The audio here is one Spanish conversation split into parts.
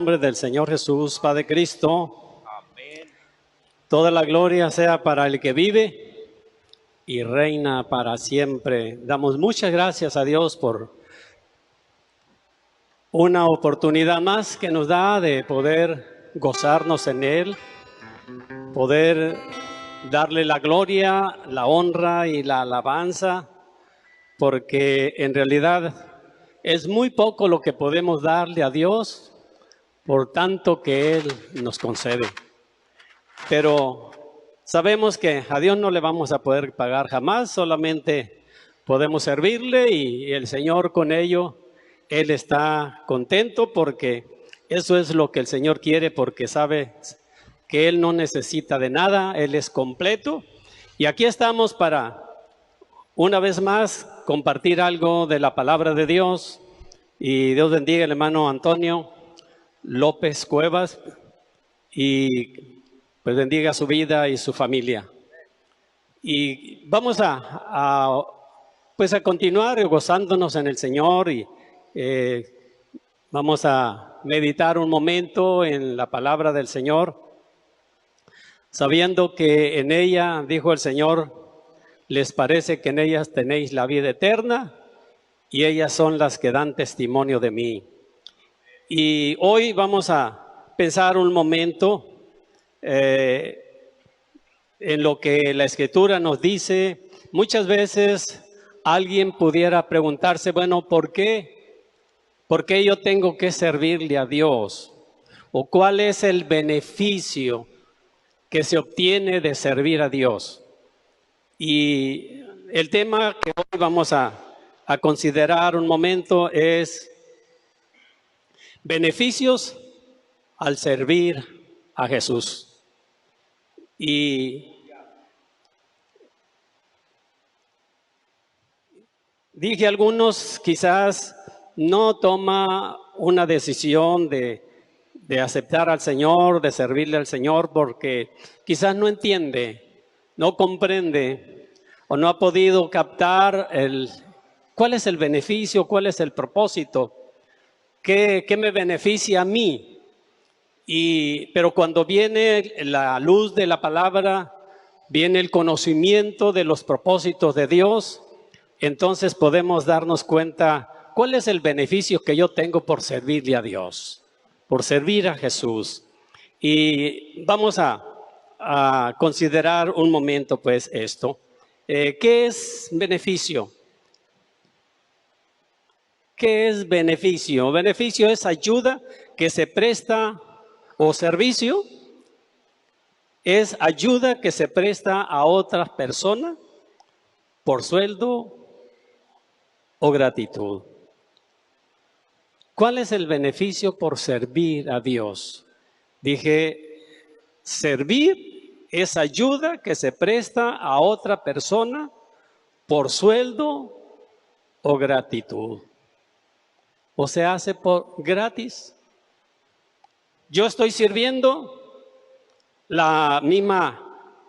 Nombre del Señor Jesús, Padre Cristo, toda la gloria sea para el que vive y reina para siempre. Damos muchas gracias a Dios por una oportunidad más que nos da de poder gozarnos en Él, poder darle la gloria, la honra y la alabanza, porque en realidad es muy poco lo que podemos darle a Dios por tanto que Él nos concede. Pero sabemos que a Dios no le vamos a poder pagar jamás, solamente podemos servirle y el Señor con ello, Él está contento porque eso es lo que el Señor quiere, porque sabe que Él no necesita de nada, Él es completo. Y aquí estamos para, una vez más, compartir algo de la palabra de Dios. Y Dios bendiga al hermano Antonio López Cuevas y pues bendiga su vida y su familia. Y vamos a continuar gozándonos en el Señor y vamos a meditar un momento en la palabra del Señor, sabiendo que en ella, dijo el Señor, les parece que en ellas tenéis la vida eterna y ellas son las que dan testimonio de mí. Y hoy vamos a pensar un momento en lo que la Escritura nos dice. Muchas veces alguien pudiera preguntarse, bueno, ¿por qué yo tengo que servirle a Dios? ¿O cuál es el beneficio que se obtiene de servir a Dios? Y el tema que hoy vamos a considerar un momento es beneficios al servir a Jesús. Y dije, algunos quizás no toma una decisión de aceptar al Señor, de servirle al Señor, porque quizás no entiende, no comprende o no ha podido captar cuál es el beneficio, cuál es el propósito. ¿Qué me beneficia a mí? Pero cuando viene la luz de la palabra, viene el conocimiento de los propósitos de Dios, entonces podemos darnos cuenta cuál es el beneficio que yo tengo por servirle a Dios, por servir a Jesús. Y vamos a considerar un momento pues esto. ¿Qué es beneficio? ¿Qué es beneficio? Beneficio es ayuda que se presta, o servicio es ayuda que se presta a otra persona por sueldo o gratitud. ¿Cuál es el beneficio por servir a Dios? Dije, servir es ayuda que se presta a otra persona por sueldo o gratitud. ¿O se hace por gratis? Yo estoy sirviendo, la misma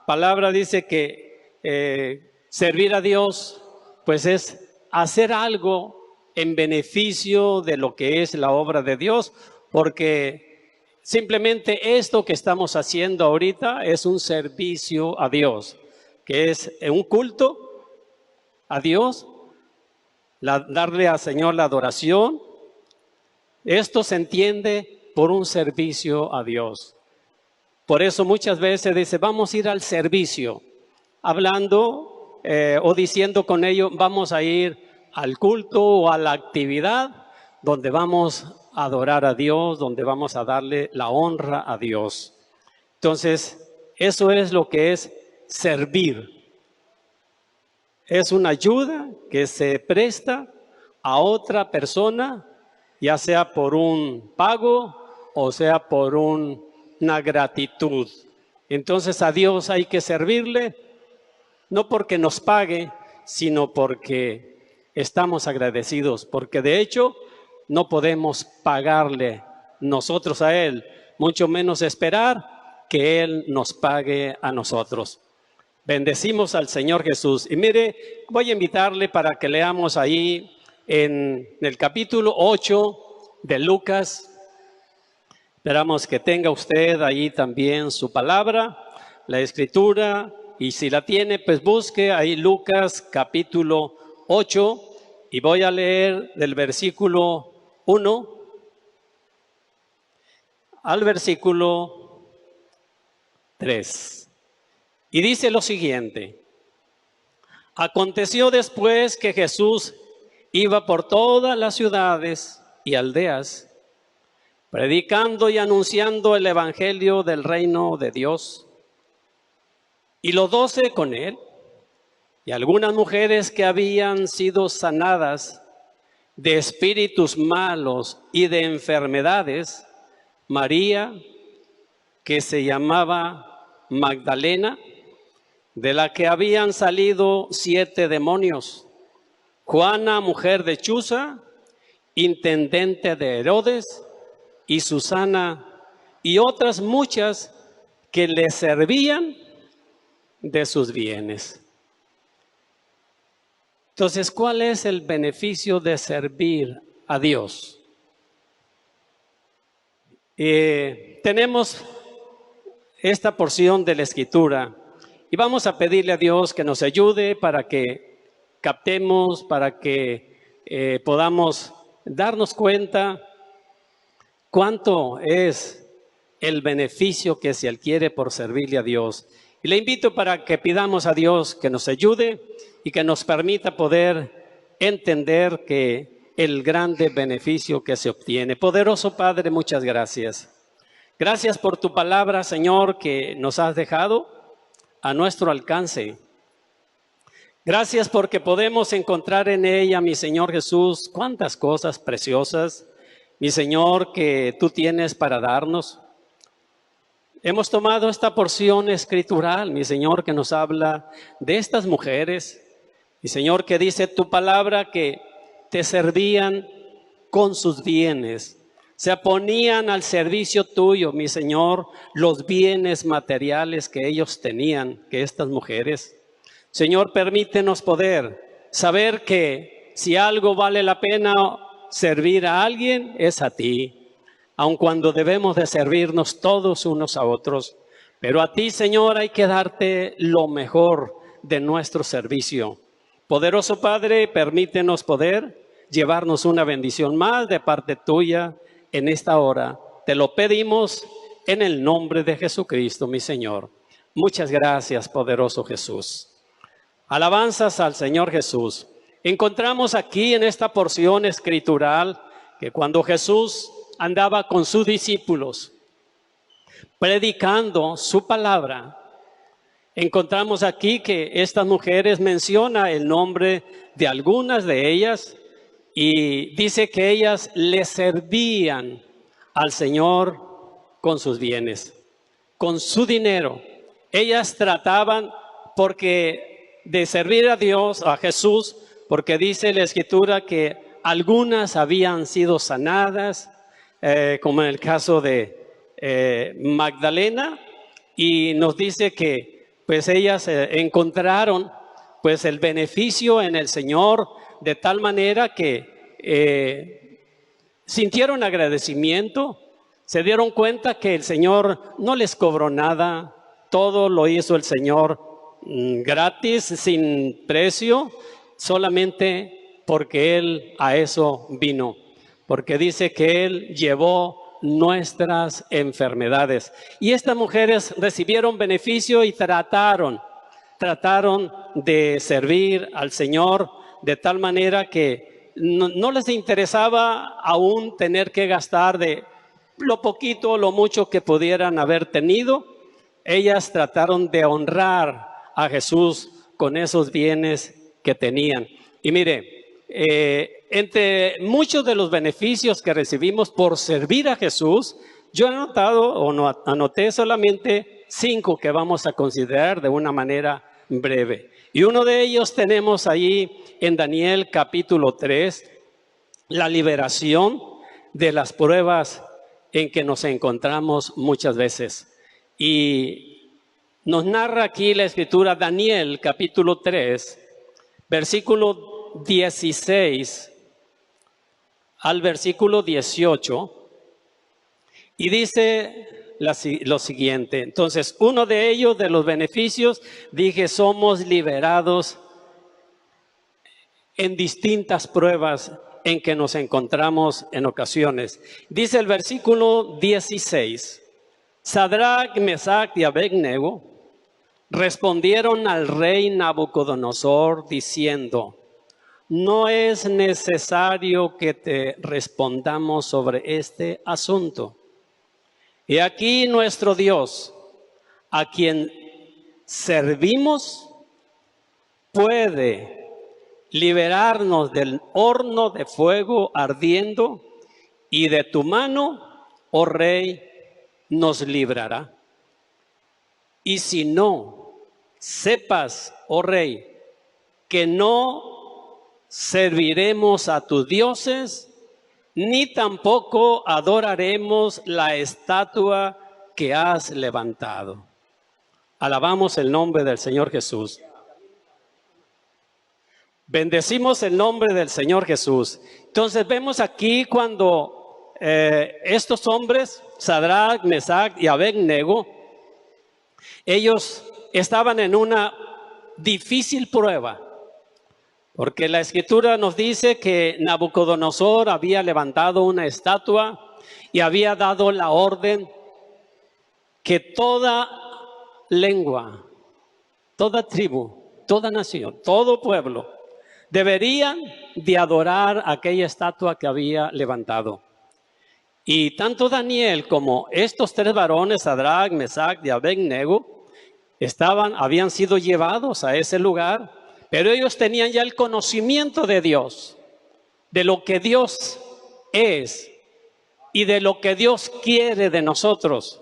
palabra dice que servir a Dios pues es hacer algo en beneficio de lo que es la obra de Dios, porque simplemente esto que estamos haciendo ahorita es un servicio a Dios, que es un culto a Dios, darle al Señor la adoración. Esto se entiende por un servicio a Dios. Por eso muchas veces dice, vamos a ir al servicio, hablando o diciendo con ello, vamos a ir al culto o a la actividad donde vamos a adorar a Dios, donde vamos a darle la honra a Dios. Entonces, eso es lo que es servir. Es una ayuda que se presta a otra persona, ya sea por un pago o sea por una gratitud. Entonces a Dios hay que servirle, no porque nos pague, sino porque estamos agradecidos, porque de hecho no podemos pagarle nosotros a Él, mucho menos esperar que Él nos pague a nosotros. Bendecimos al Señor Jesús. Y mire, voy a invitarle para que leamos ahí en el capítulo 8 de Lucas, Esperamos que tenga usted ahí también su palabra, la escritura, y si la tiene, pues busque ahí Lucas capítulo 8, y voy a leer del versículo 1 al versículo 3. Y dice lo siguiente: aconteció después que Jesús iba por todas las ciudades y aldeas, predicando y anunciando el evangelio del reino de Dios. Y los 12 con él, y algunas mujeres que habían sido sanadas de espíritus malos y de enfermedades, María, que se llamaba Magdalena, de la que habían salido 7 demonios, Juana, mujer de Chuza, intendente de Herodes, y Susana, y otras muchas que le servían de sus bienes. Entonces, ¿cuál es el beneficio de servir a Dios? Tenemos esta porción de la Escritura y vamos a pedirle a Dios que nos ayude para que captemos, para que podamos darnos cuenta cuánto es el beneficio que se adquiere por servirle a Dios. Y le invito para que pidamos a Dios que nos ayude y que nos permita poder entender que el grande beneficio que se obtiene. Poderoso Padre, muchas gracias. Gracias por tu palabra, Señor, que nos has dejado a nuestro alcance. Gracias porque podemos encontrar en ella, mi Señor Jesús, cuántas cosas preciosas, mi Señor, que tú tienes para darnos. Hemos tomado esta porción escritural, mi Señor, que nos habla de estas mujeres, mi Señor, que dice tu palabra que te servían con sus bienes, se ponían al servicio tuyo, mi Señor, los bienes materiales que ellos tenían, que estas mujeres. Señor, permítenos poder saber que si algo vale la pena servir a alguien, es a ti. Aun cuando debemos de servirnos todos unos a otros. Pero a ti, Señor, hay que darte lo mejor de nuestro servicio. Poderoso Padre, permítenos poder llevarnos una bendición más de parte tuya en esta hora. Te lo pedimos en el nombre de Jesucristo, mi Señor. Muchas gracias, poderoso Jesús. Alabanzas al Señor Jesús. Encontramos aquí en esta porción escritural que cuando Jesús andaba con sus discípulos predicando su palabra, encontramos aquí que estas mujeres menciona el nombre de algunas de ellas y dice que ellas le servían al Señor con sus bienes, con su dinero. Ellas trataban de servir a Dios, a Jesús, porque dice la Escritura que algunas habían sido sanadas, como en el caso de Magdalena, y nos dice que pues ellas encontraron pues el beneficio en el Señor de tal manera que sintieron agradecimiento, se dieron cuenta que el Señor no les cobró nada, todo lo hizo el Señor gratis, sin precio, solamente porque Él a eso vino. Porque dice que Él llevó nuestras enfermedades. Y estas mujeres recibieron beneficio y trataron de servir al Señor de tal manera que no les interesaba aún tener que gastar de lo poquito o lo mucho que pudieran haber tenido. Ellas trataron de honrar a Jesús con esos bienes que tenían. Y mire, entre muchos de los beneficios que recibimos por servir a Jesús, yo he anotado o no anoté solamente 5 que vamos a considerar de una manera breve. Y uno de ellos tenemos ahí en Daniel capítulo 3, la liberación de las pruebas en que nos encontramos muchas veces. Y nos narra aquí la Escritura, Daniel capítulo 3, versículo 16 al versículo 18, Y dice lo siguiente. Entonces, uno de ellos, de los beneficios, dije, somos liberados en distintas pruebas en que nos encontramos en ocasiones. Dice el versículo 16, Sadrach, Mesach y Abednego respondieron al rey Nabucodonosor diciendo, no es necesario que te respondamos sobre este asunto. He aquí nuestro Dios, a quien servimos, puede liberarnos del horno de fuego ardiendo, y de tu mano, oh rey, nos librará. Y si no, sepas, oh rey, que no serviremos a tus dioses, ni tampoco adoraremos la estatua que has levantado. Alabamos el nombre del Señor Jesús. Bendecimos el nombre del Señor Jesús. Entonces vemos aquí cuando estos hombres, Sadrach, Mesach y Abednego, ellos estaban en una difícil prueba. Porque la Escritura nos dice que Nabucodonosor había levantado una estatua y había dado la orden que toda lengua, toda tribu, toda nación, todo pueblo deberían de adorar aquella estatua que había levantado. Y tanto Daniel como estos tres varones, Sadrach, Mesach y Abednego, habían sido llevados a ese lugar, pero ellos tenían ya el conocimiento de Dios, de lo que Dios es y de lo que Dios quiere de nosotros.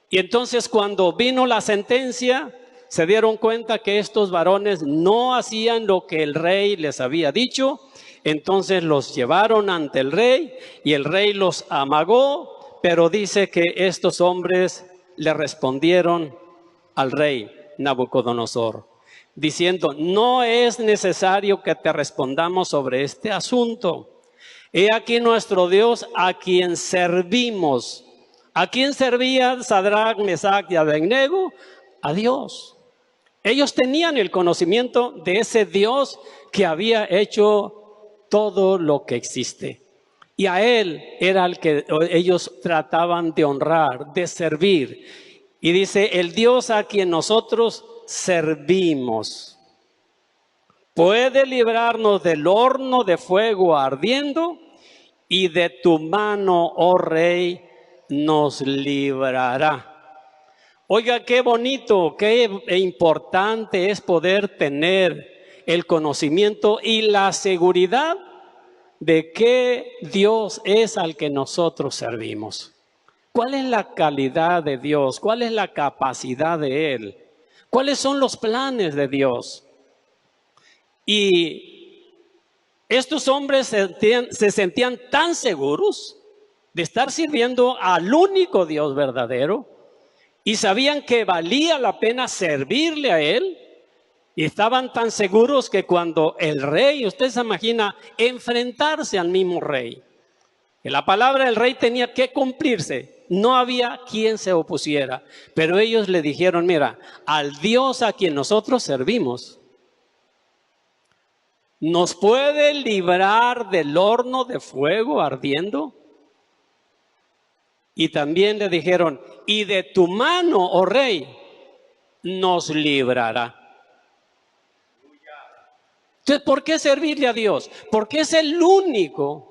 Y entonces cuando vino la sentencia, se dieron cuenta que estos varones no hacían lo que el rey les había dicho. Entonces los llevaron ante el rey y el rey los amagó, pero dice que estos hombres le respondieron al rey Nabucodonosor, diciendo, no es necesario que te respondamos sobre este asunto. He aquí nuestro Dios a quien servimos. ¿A quién servían Sadrach, Mesach y Abednego? A Dios. Ellos tenían el conocimiento de ese Dios que había hecho todo lo que existe. Y a Él era el que ellos trataban de honrar, de servir. Y dice, el Dios a quien nosotros servimos puede librarnos del horno de fuego ardiendo, y de tu mano, oh rey, nos librará. Oiga, qué bonito, qué importante es poder tener el conocimiento y la seguridad de que Dios es al que nosotros servimos. ¿Cuál es la calidad de Dios? ¿Cuál es la capacidad de Él? ¿Cuáles son los planes de Dios? Y estos hombres se sentían tan seguros de estar sirviendo al único Dios verdadero, y sabían que valía la pena servirle a Él, y estaban tan seguros que cuando el rey, usted se imagina, enfrentarse al mismo rey, que la palabra del rey tenía que cumplirse, no había quien se opusiera, pero ellos le dijeron, mira, al Dios a quien nosotros servimos, ¿nos puede librar del horno de fuego ardiendo? Y también le dijeron, y de tu mano, oh rey, nos librará. Entonces, ¿por qué servirle a Dios? Porque es el único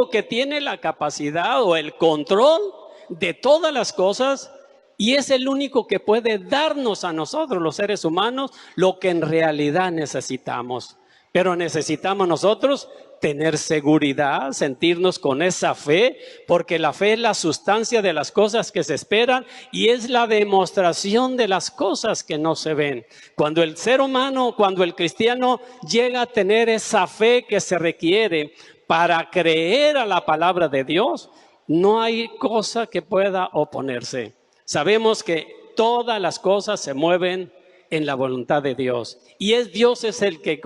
que tiene la capacidad o el control de todas las cosas, y es el único que puede darnos a nosotros, los seres humanos, lo que en realidad necesitamos. Pero necesitamos nosotros tener seguridad, sentirnos con esa fe, porque la fe es la sustancia de las cosas que se esperan y es la demostración de las cosas que no se ven. Cuando el ser humano, cuando el cristiano llega a tener esa fe que se requiere para creer a la palabra de Dios, no hay cosa que pueda oponerse. Sabemos que todas las cosas se mueven en la voluntad de Dios, y Dios es el que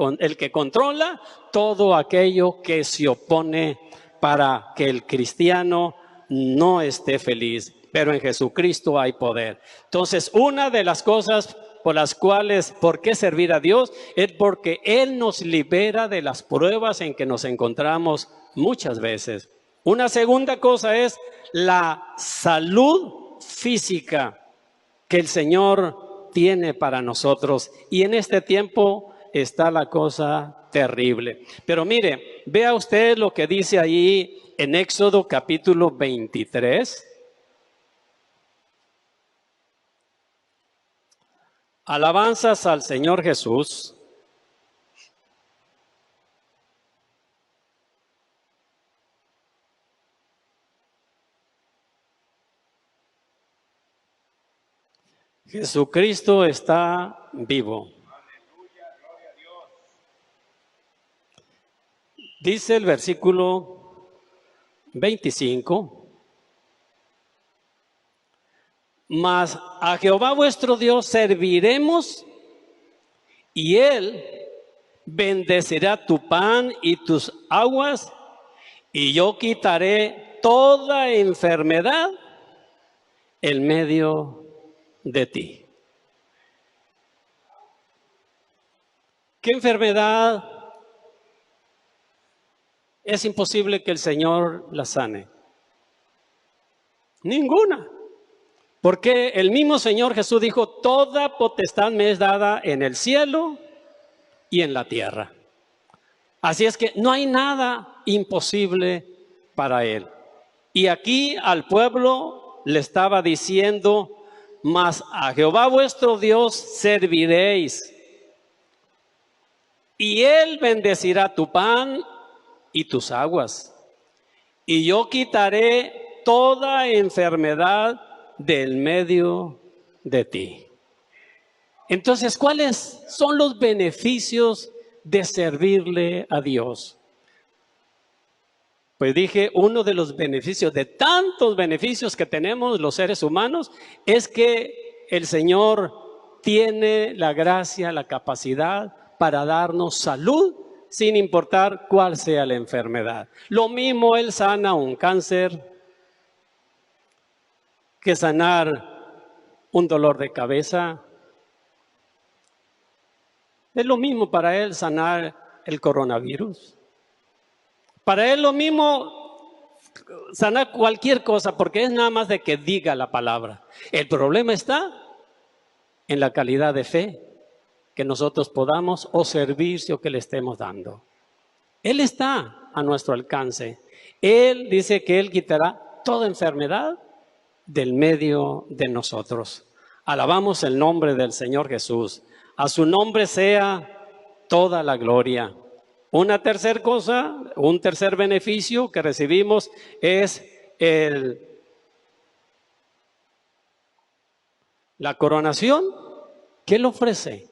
controla todo aquello que se opone para que el cristiano no esté feliz, pero en Jesucristo hay poder. Entonces, una de las cosas por las cuales, ¿por qué servir a Dios? Es porque Él nos libera de las pruebas en que nos encontramos muchas veces. Una segunda cosa es la salud física que el Señor tiene para nosotros. Y en este tiempo está la cosa terrible. Pero mire, vea usted lo que dice ahí en Éxodo capítulo 23. Alabanzas al Señor Jesús. Jesucristo está vivo. Dice el versículo 25. Mas a Jehová vuestro Dios serviremos, y Él bendecirá tu pan y tus aguas, y yo quitaré toda enfermedad en medio de ti. ¿Qué enfermedad es imposible que el Señor la sane? Ninguna. Porque el mismo Señor Jesús dijo, toda potestad me es dada en el cielo y en la tierra. Así es que no hay nada imposible para Él. Y aquí al pueblo le estaba diciendo, mas a Jehová vuestro Dios serviréis, y Él bendecirá tu pan y tus aguas, y yo quitaré toda enfermedad del medio de ti. Entonces, ¿cuáles son los beneficios de servirle a Dios? Pues dije, uno de los beneficios, de tantos beneficios que tenemos los seres humanos, es que el Señor tiene la gracia, la capacidad para darnos salud sin importar cuál sea la enfermedad. Lo mismo Él sana un cáncer que sanar un dolor de cabeza. Es lo mismo para Él sanar el coronavirus. Para Él lo mismo sanar cualquier cosa, porque es nada más de que diga la palabra. El problema está en la calidad de fe que nosotros podamos o servicio que le estemos dando. Él está a nuestro alcance. Él dice que Él quitará toda enfermedad del medio de nosotros. Alabamos el nombre del Señor Jesús. A su nombre sea toda la gloria. Una tercera cosa, un tercer beneficio que recibimos es la coronación que Él ofrece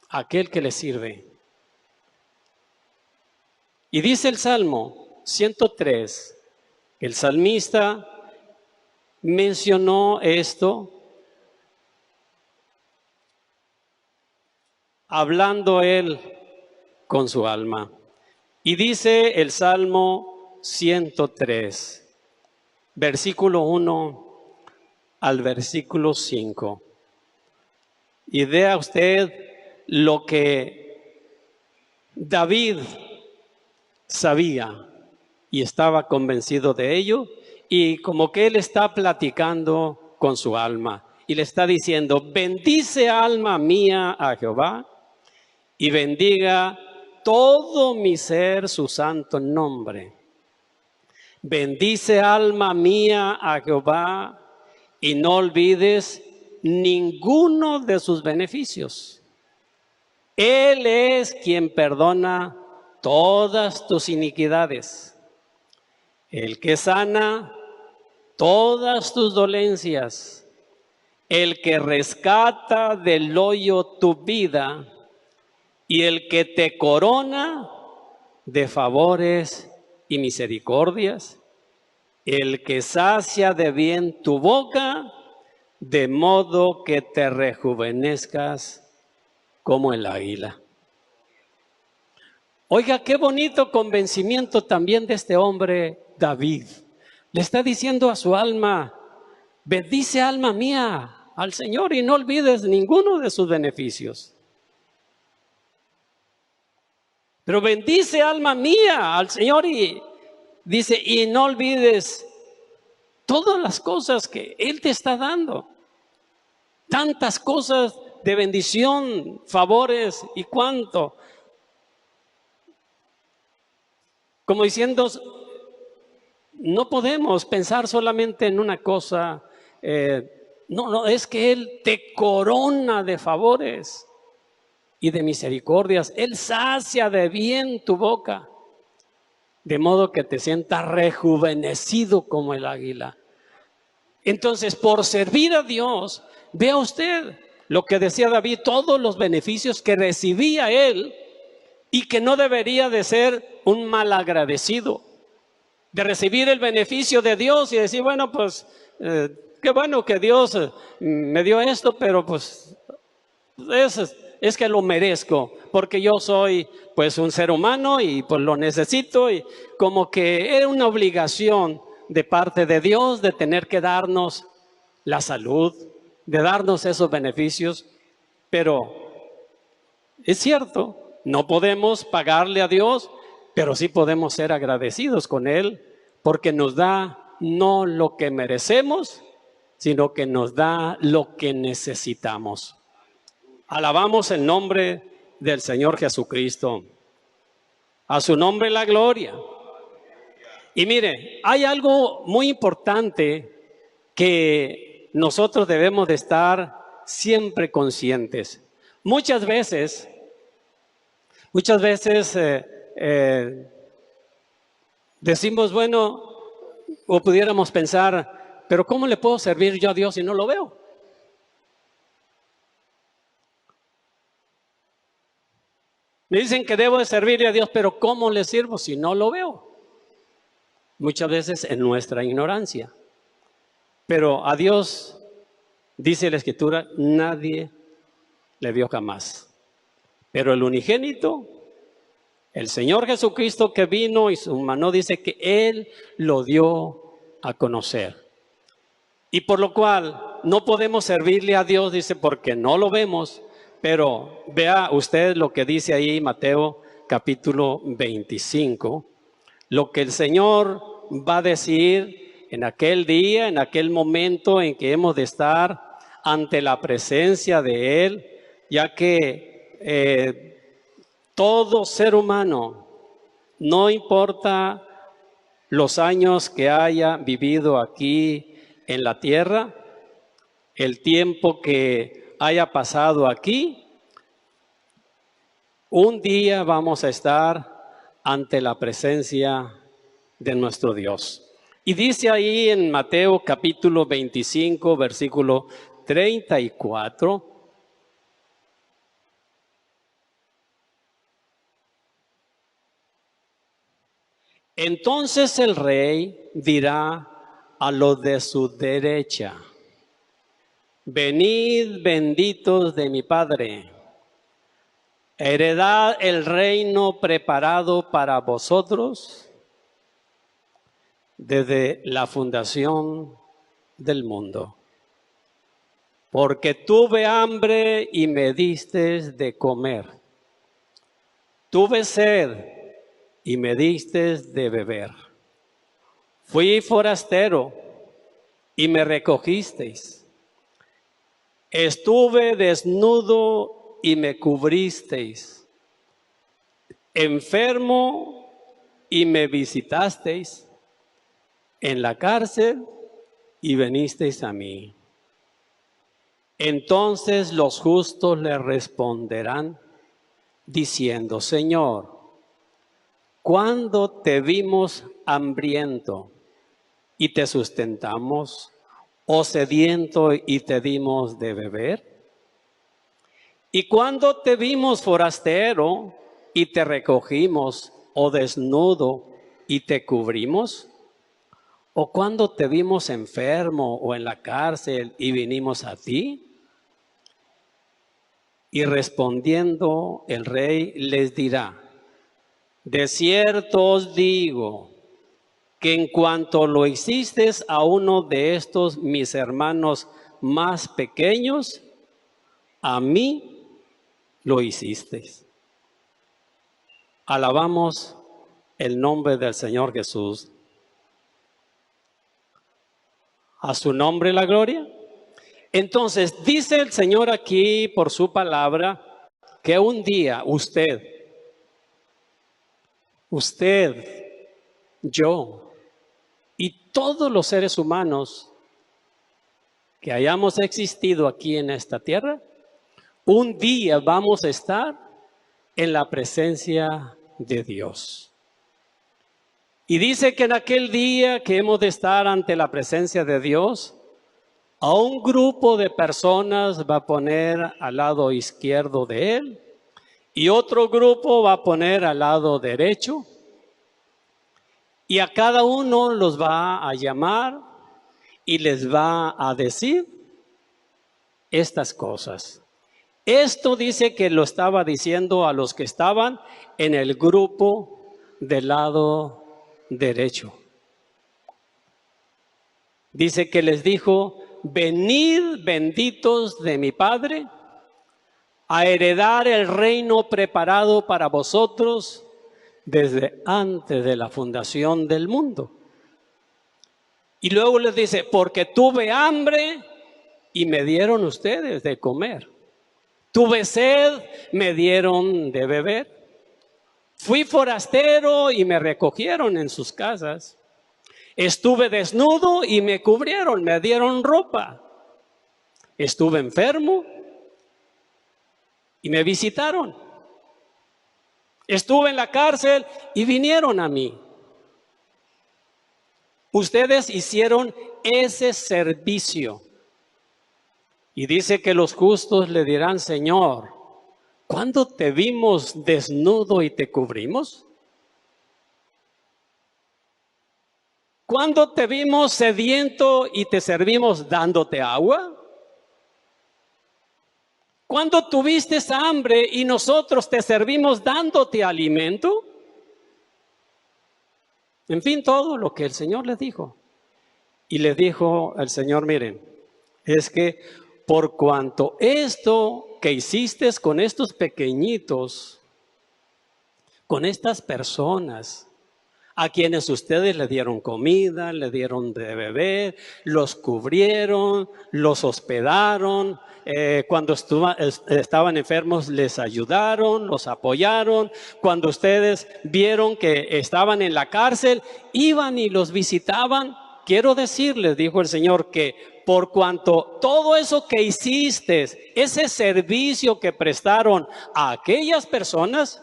a aquel que le sirve. Y dice el Salmo 103, el salmista mencionó esto hablando él con su alma. Y dice el Salmo 103, versículo 1 al versículo 5. Y vea usted lo que David sabía y estaba convencido de ello, y como que él está platicando con su alma y le está diciendo, bendice alma mía a Jehová y bendiga todo mi ser su santo nombre. Bendice alma mía a Jehová y no olvides ninguno de sus beneficios. Él es quien perdona todas tus iniquidades, el que sana todas tus dolencias, el que rescata del hoyo tu vida y el que te corona de favores y misericordias, el que sacia de bien tu boca, de modo que te rejuvenezcas como el águila. Oiga, qué bonito convencimiento también de este hombre David. Le está diciendo a su alma: bendice alma mía al Señor y no olvides ninguno de sus beneficios. Pero bendice alma mía al Señor y dice, y no olvides todas las cosas que Él te está dando. Tantas cosas de bendición, favores y cuánto. Como diciendo, no podemos pensar solamente en una cosa. No, es que Él te corona de favores y de misericordias. Él sacia de bien tu boca, de modo que te sientas rejuvenecido como el águila. Entonces, por servir a Dios, vea usted lo que decía David, todos los beneficios que recibía él y que no debería de ser un malagradecido, de recibir el beneficio de Dios y decir, bueno, pues, qué bueno que Dios me dio esto, pero pues, es que lo merezco, porque yo soy pues un ser humano y pues lo necesito, y como que era una obligación de parte de Dios de tener que darnos la salud, de darnos esos beneficios. Pero es cierto, no podemos pagarle a Dios, pero sí podemos ser agradecidos con Él, porque nos da no lo que merecemos, sino que nos da lo que necesitamos. Alabamos el nombre del Señor Jesucristo. A su nombre la gloria. Y mire, hay algo muy importante que nosotros debemos de estar siempre conscientes. Muchas veces decimos, bueno, o pudiéramos pensar, pero ¿cómo le puedo servir yo a Dios si no lo veo? Me dicen que debo de servirle a Dios, pero ¿cómo le sirvo si no lo veo? Muchas veces en nuestra ignorancia. Pero a Dios, dice la Escritura, nadie le vio jamás. Pero el unigénito, el Señor Jesucristo que vino y su mano, dice que Él lo dio a conocer. Y por lo cual no podemos servirle a Dios, dice, porque no lo vemos. Pero vea usted lo que dice ahí Mateo capítulo 25, lo que el Señor va a decir en aquel día, en aquel momento en que hemos de estar ante la presencia de Él, ya que todo ser humano, no importa los años que haya vivido aquí en la tierra, el tiempo que haya pasado aquí, un día vamos a estar ante la presencia de nuestro Dios. Y dice ahí en Mateo capítulo 25, versículo 34, entonces el rey dirá a los de su derecha, venid benditos de mi Padre, heredad el reino preparado para vosotros desde la fundación del mundo. Porque tuve hambre y me distes de comer. Tuve sed y me distes de beber. Fui forastero y me recogisteis. Estuve desnudo y me cubristeis. Enfermo y me visitasteis. En la cárcel y venisteis a mí. Entonces los justos le responderán diciendo, Señor, ¿cuándo te vimos hambriento y te sustentamos, o sediento y te dimos de beber? ¿Y cuándo te vimos forastero y te recogimos, o desnudo y te cubrimos? ¿O cuándo te vimos enfermo o en la cárcel y vinimos a ti? Y respondiendo el rey les dirá, De cierto os digo que en cuanto lo hiciste a uno de estos mis hermanos más pequeños, a mí lo hicisteis. Alabamos el nombre del Señor Jesús. A su nombre la gloria. Entonces, dice el Señor aquí por su palabra que un día usted, yo y todos los seres humanos que hayamos existido aquí en esta tierra, un día vamos a estar en la presencia de Dios. Y dice que en aquel día que hemos de estar ante la presencia de Dios, a un grupo de personas va a poner al lado izquierdo de Él y otro grupo va a poner al lado derecho. Y a cada uno los va a llamar y les va a decir estas cosas. Esto dice que lo estaba diciendo a los que estaban en el grupo del lado derecho. Dice que les dijo: venid benditos de mi Padre a heredar el reino preparado para vosotros desde antes de la fundación del mundo. Y luego les dice: porque tuve hambre y me dieron ustedes de comer. Tuve sed, me dieron de beber. Fui forastero y me recogieron en sus casas. Estuve desnudo y me cubrieron, me dieron ropa. Estuve enfermo y me visitaron. Estuve en la cárcel y vinieron a mí. Ustedes hicieron ese servicio. Y dice que los justos le dirán: Señor, ¿cuándo te vimos desnudo y te cubrimos? ¿Cuándo te vimos sediento y te servimos dándote agua? ¿Cuándo tuviste hambre y nosotros te servimos dándote alimento? En fin, todo lo que el Señor les dijo. Y les dijo el Señor: miren, es que por cuanto esto que hiciste con estos pequeñitos, con estas personas, a quienes ustedes le dieron comida, le dieron de beber, los cubrieron, los hospedaron, cuando estaban enfermos les ayudaron, los apoyaron, cuando ustedes vieron que estaban en la cárcel, iban y los visitaban. Quiero decirles, dijo el Señor, que por cuanto todo eso que hiciste, ese servicio que prestaron a aquellas personas,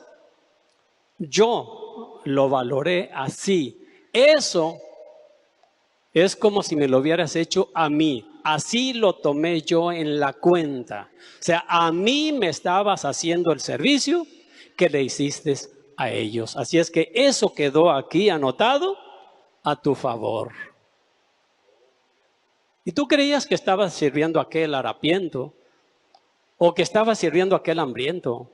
yo lo valoré así. Eso es como si me lo hubieras hecho a mí. Así lo tomé yo en la cuenta. O sea, a mí me estabas haciendo el servicio que le hiciste a ellos. Así es que eso quedó aquí anotado a tu favor. Y tú creías que estabas sirviendo a aquel harapiento, o que estabas sirviendo a aquel hambriento,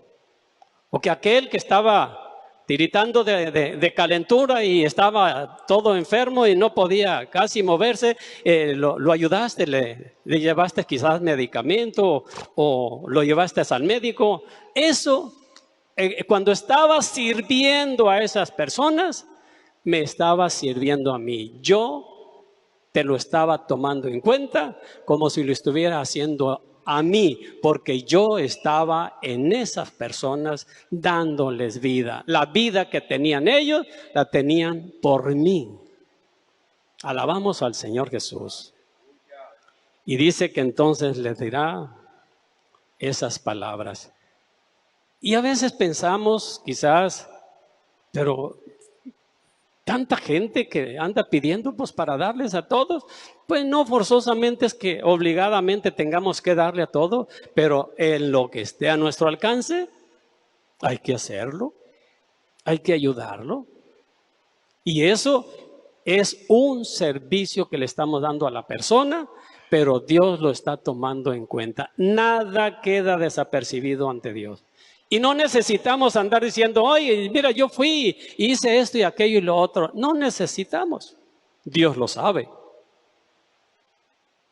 o que aquel que estaba tiritando de calentura y estaba todo enfermo y no podía casi moverse, lo ayudaste, le llevaste quizás medicamento o lo llevaste al médico. Eso, cuando estabas sirviendo a esas personas, me estabas sirviendo a mí. Yo te lo estaba tomando en cuenta como si lo estuviera haciendo a mí, porque yo estaba en esas personas dándoles vida. La vida que tenían ellos, la tenían por mí. Alabamos al Señor Jesús. Y dice que entonces les dirá esas palabras. Y a veces pensamos, quizás, pero tanta gente que anda pidiendo pues para darles a todos, pues no forzosamente es que obligadamente tengamos que darle a todo, pero en lo que esté a nuestro alcance hay que hacerlo, hay que ayudarlo. Y eso es un servicio que le estamos dando a la persona, pero Dios lo está tomando en cuenta. Nada queda desapercibido ante Dios. Y no necesitamos andar diciendo, oye, mira, yo fui, hice esto y aquello y lo otro. No necesitamos. Dios lo sabe.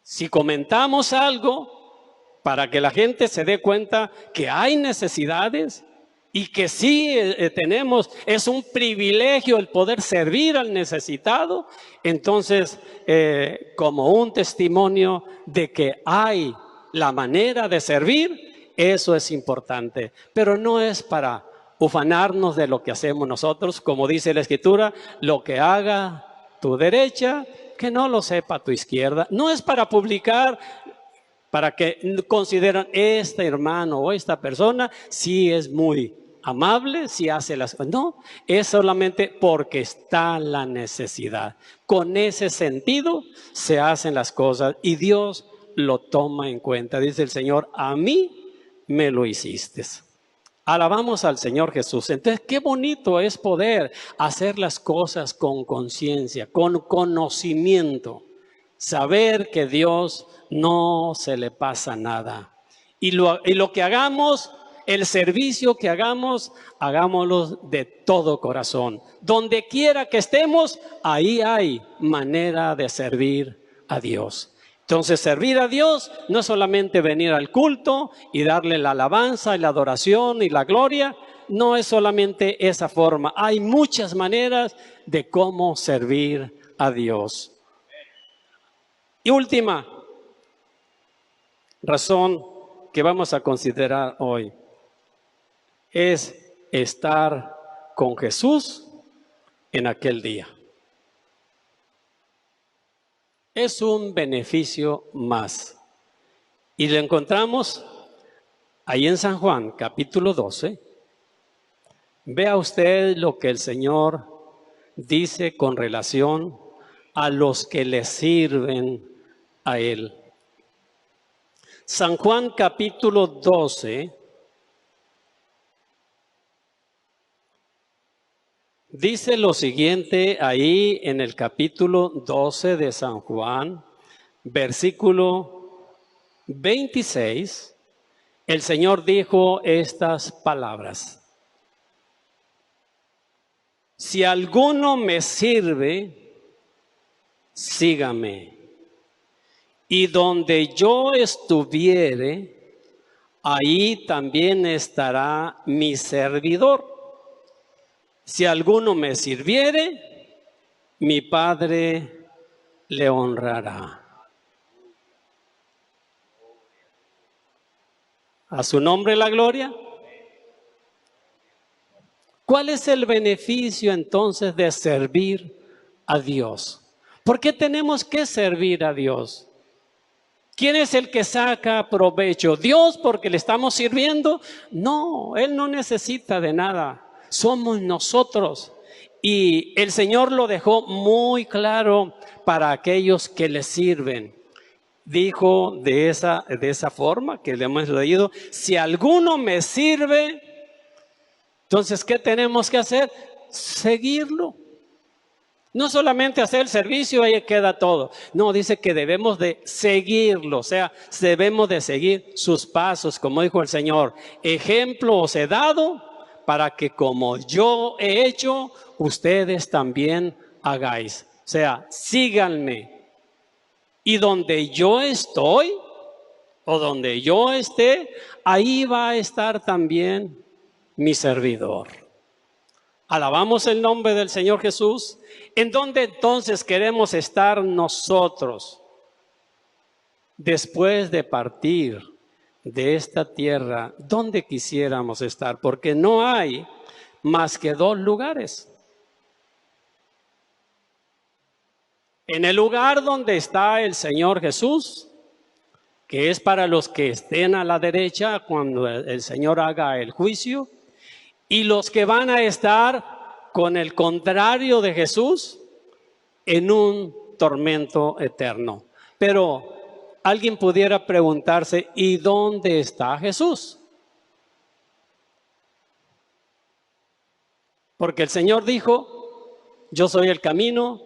Si comentamos algo para que la gente se dé cuenta que hay necesidades y que sí tenemos, es un privilegio el poder servir al necesitado, entonces como un testimonio de que hay la manera de servir, eso es importante, pero no es para ufanarnos de lo que hacemos nosotros, como dice la Escritura, lo que haga tu derecha, que no lo sepa tu izquierda. No es para publicar, para que consideren este hermano o esta persona si es muy amable, si hace las cosas. No, es solamente porque está la necesidad. Con ese sentido se hacen las cosas y Dios lo toma en cuenta. Dice el Señor, a mí me lo hiciste. Alabamos al Señor Jesús. Entonces, qué bonito es poder hacer las cosas con conciencia, con conocimiento. Saber que Dios no se le pasa nada. Y lo que hagamos, el servicio que hagamos, hagámoslo de todo corazón. Donde quiera que estemos, ahí hay manera de servir a Dios. Entonces, servir a Dios no es solamente venir al culto y darle la alabanza y la adoración y la gloria. No es solamente esa forma. Hay muchas maneras de cómo servir a Dios. Y última razón que vamos a considerar hoy es estar con Jesús en aquel día. Es un beneficio más. Y lo encontramos ahí en San Juan, capítulo 12. Vea usted lo que el Señor dice con relación a los que le sirven a Él. San Juan, capítulo 12. Dice lo siguiente ahí en el capítulo 12 de San Juan, versículo 26, el Señor dijo estas palabras. Si alguno me sirve, sígame. Y donde yo estuviere, ahí también estará mi servidor. Si alguno me sirviere, mi Padre le honrará. ¿A su nombre la gloria? ¿Cuál es el beneficio entonces de servir a Dios? ¿Por qué tenemos que servir a Dios? ¿Quién es el que saca provecho? ¿Dios porque le estamos sirviendo? No, Él no necesita de nada. Somos nosotros. Y el Señor lo dejó muy claro para aquellos que le sirven. Dijo de esa forma que le hemos leído, si alguno me sirve, entonces, ¿qué tenemos que hacer? Seguirlo. No solamente hacer el servicio, ahí queda todo. No, dice que debemos de seguirlo, o sea, debemos de seguir sus pasos, como dijo el Señor. Ejemplo os he dado para que como yo he hecho, ustedes también hagáis. O sea, síganme. Y donde yo estoy, o donde yo esté, ahí va a estar también mi servidor. Alabamos el nombre del Señor Jesús. ¿En dónde entonces queremos estar nosotros después de partir de esta tierra? ¿Dónde quisiéramos estar? Porque no hay más que dos lugares. En el lugar donde está el Señor Jesús, que es para los que estén a la derecha cuando el Señor haga el juicio, y los que van a estar con el contrario de Jesús en un tormento eterno. Pero alguien pudiera preguntarse, ¿y dónde está Jesús? Porque el Señor dijo, yo soy el camino,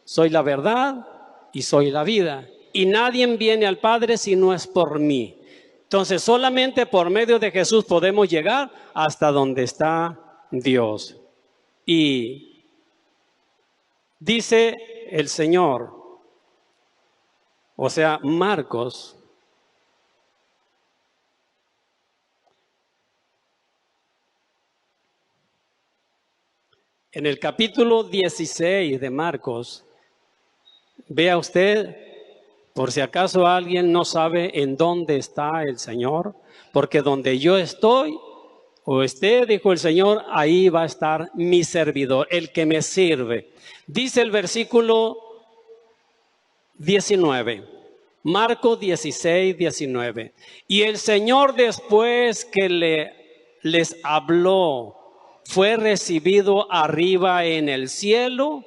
soy la verdad y soy la vida. Y nadie viene al Padre si no es por mí. Entonces, solamente por medio de Jesús podemos llegar hasta donde está Dios. Y dice el Señor, o sea, Marcos, en el capítulo 16 de Marcos, vea usted, por si acaso alguien no sabe en dónde está el Señor, porque donde yo estoy, o esté, dijo el Señor, ahí va a estar mi servidor, el que me sirve. Dice el versículo 19, Marcos 16, 19. Y el Señor, después que les habló, fue recibido arriba en el cielo,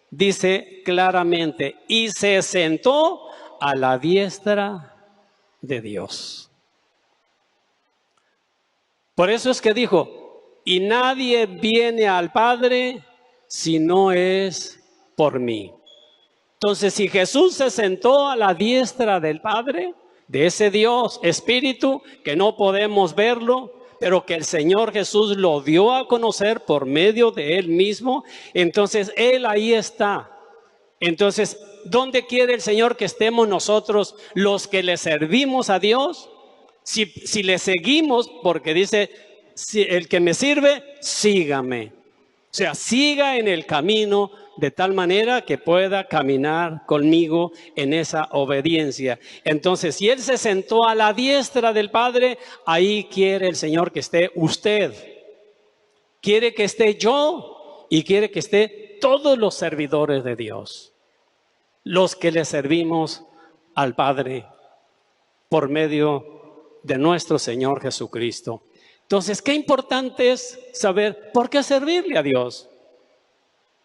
dice claramente, y se sentó a la diestra de Dios. Por eso es que dijo, y nadie viene al Padre si no es por mí. Entonces, si Jesús se sentó a la diestra del Padre, de ese Dios Espíritu, que no podemos verlo, pero que el Señor Jesús lo dio a conocer por medio de Él mismo, entonces Él ahí está. Entonces, ¿dónde quiere el Señor que estemos nosotros, los que le servimos a Dios? Si le seguimos, porque dice, si el que me sirve, sígame. O sea, siga en el camino de tal manera que pueda caminar conmigo en esa obediencia. Entonces, si Él se sentó a la diestra del Padre, ahí quiere el Señor que esté usted. Quiere que esté yo y quiere que esté todos los servidores de Dios. Los que le servimos al Padre por medio de nuestro Señor Jesucristo. Entonces, qué importante es saber por qué servirle a Dios.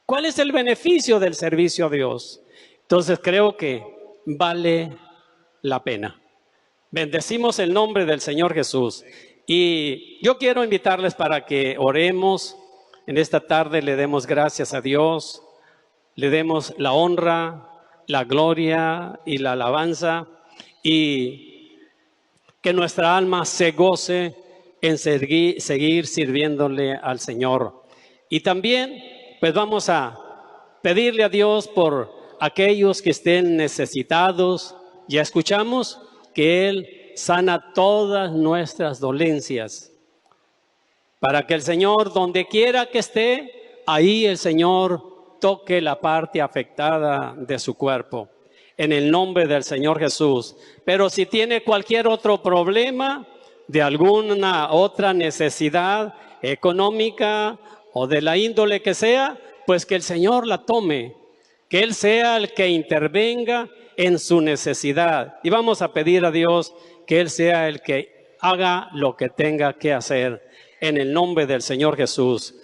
¿Cuál es el beneficio del servicio a Dios? Entonces, creo que vale la pena. Bendecimos el nombre del Señor Jesús. Y yo quiero invitarles para que oremos en esta tarde, le demos gracias a Dios, le demos la honra, la gloria y la alabanza, y que nuestra alma se goce en seguir sirviéndole al Señor. Y también, pues vamos a pedirle a Dios por aquellos que estén necesitados. Ya escuchamos que Él sana todas nuestras dolencias. Para que el Señor, donde quiera que esté, ahí el Señor toque la parte afectada de su cuerpo. En el nombre del Señor Jesús. Pero si tiene cualquier otro problema, de alguna otra necesidad económica o de la índole que sea, pues que el Señor la tome, que Él sea el que intervenga en su necesidad. Y vamos a pedir a Dios que Él sea el que haga lo que tenga que hacer en el nombre del Señor Jesús.